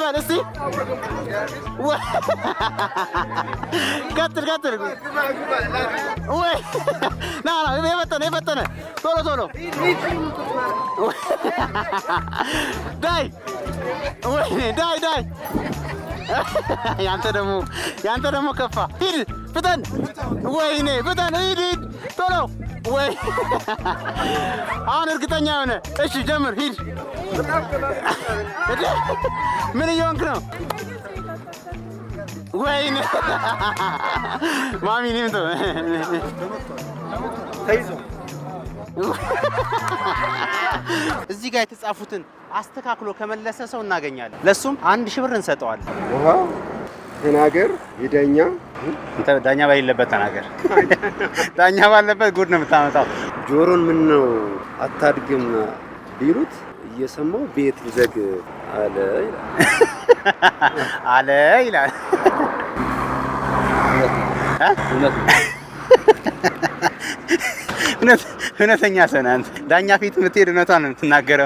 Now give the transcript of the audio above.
በል እስቲ ቀጥል ወይ ና የፈጠነ ቶሎ ዳይ ያንተ ደግሞ ከፋ ሂድ ፍጠን ወይኔ ፍጠን ሂድ ቶሎ ወይ አሁን እርግጠኛ ሆነ እሺ ጀምር ሂድ ምን እየሆንክ ነው ወይኔ ማሚ ንምቶ ተይዞ እዚህ ጋር የተጻፉትን አስተካክሎ ከመለሰ ሰው እናገኛለን ለሱም 1000 ብር እንሰጠዋለን ተናገር ይደኛ ዳኛ ባይለበት ተናገር ዳኛ ባለበት ጉድ ነው የምታመጣው ጆሮን ምን ነው አታድግም ቢሉት እየሰማው ቤት ይዘግ አለ ይላል እውነተኛ ሰው ነህ አንተ ዳኛ ፊት የምትሄድ እውነቷን ነው የምትናገረው